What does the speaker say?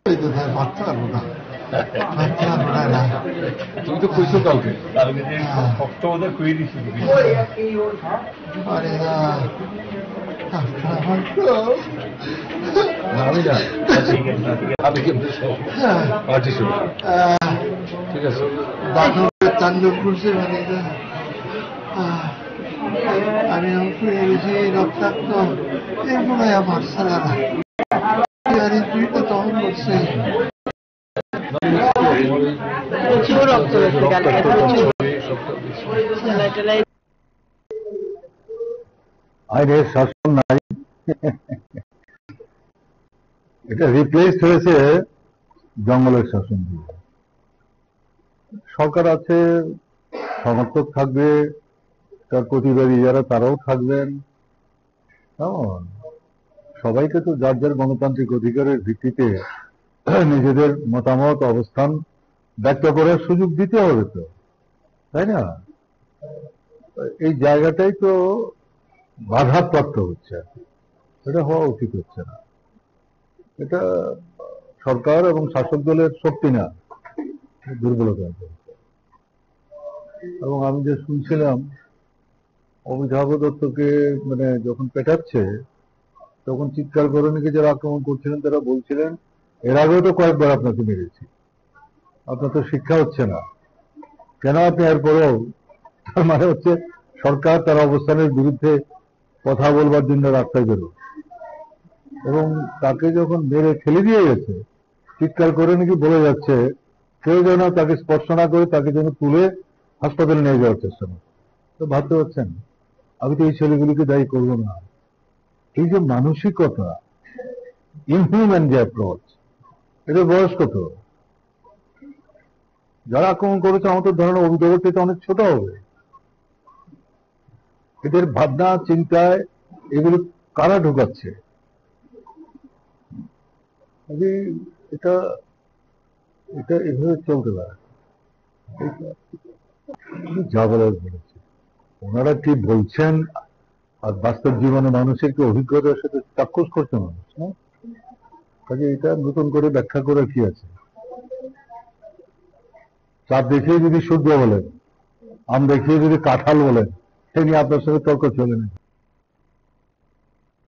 ভাবতে পারবো না, ভাবতে পারবো না। তুমি তো কইছো কাউকে শক্ত ওদের কই দিছি আমি না আমি কিন্তু পার্টি শুরু ঠিক আছে চাঞ্জন করছে মানে আমি শুয়ে গেছি রক্তাক্ত এরপরে আমার সারা তখন করছে প্রচুর রক্ত আইনের শাসন নাই, এটা রিপ্লেস হয়েছে জঙ্গলের শাসন দিয়ে। সরকার আছে, সমর্থক থাকবে, তার প্রতিবাদী যারা তারাও থাকবেন। সবাইকে তো যার যার গণতান্ত্রিক অধিকারের ভিত্তিতে নিজেদের মতামত অবস্থান ব্যক্ত করার সুযোগ দিতে হবে তো, তাই না? এই জায়গাটাই তো বাধাপ্রাপ্ত হচ্ছে, এটা হওয়া উচিত হচ্ছে না। এটা সরকার এবং শাসক দলের শক্তি না, দুর্বলতা। এবং আমি যে শুনছিলাম অমিতাভ দত্তকে মানে যখন পেটাচ্ছে তখন চিৎকার করে নাকি যারা আক্রমণ করছিলেন তারা বলছিলেন এর আগেও তো কয়েকবার আপনাকে মেরেছি, আপনার তো শিক্ষা হচ্ছে না কেন আপনি এরপরেও? তার মানে হচ্ছে সরকার তার অবস্থানের বিরুদ্ধে কথা বলবার জন্য রাস্তায় বেরো, এবং তাকে যখন মেরে ফেলে দিয়ে গেছে চিৎকার করে নাকি বলে যাচ্ছে কেউ যেন তাকে স্পর্শ না করে তাকে যেন তুলে হাসপাতালে নিয়ে যাওয়ার চেষ্টা করে। তো ভাবতে পারছেন, আমি তো এই ছেলেগুলিকে দায়ী করবো না। এই যে মানসিকতা, ইনহিউম্যান যে অ্যাপ্রোচ, এদের বয়স কত? যারা আক্রমণ করেছে আমাদের ধরনের অভিযোগের থেকে অনেক ছোট হবে। এদের ভাবনা চিন্তায় এগুলো কারা ঢুকাচ্ছে? এটা এটা এভাবে চলতে পারে। যা বলার বলেছে, ওনারা কি বলছেন আর বাস্তব জীবনে মানুষের কি অভিজ্ঞতার সাথে চাক্ষুষ করছে মানুষ, না? কাজে এটা নতুন করে ব্যাখ্যা করার কি আছে? চাপ দেখিয়ে যদি সূর্য বলেন, আম দেখিয়ে যদি কাঁঠাল বলেন, সে নিয়ে আপনার সঙ্গে তর্ক চলে না।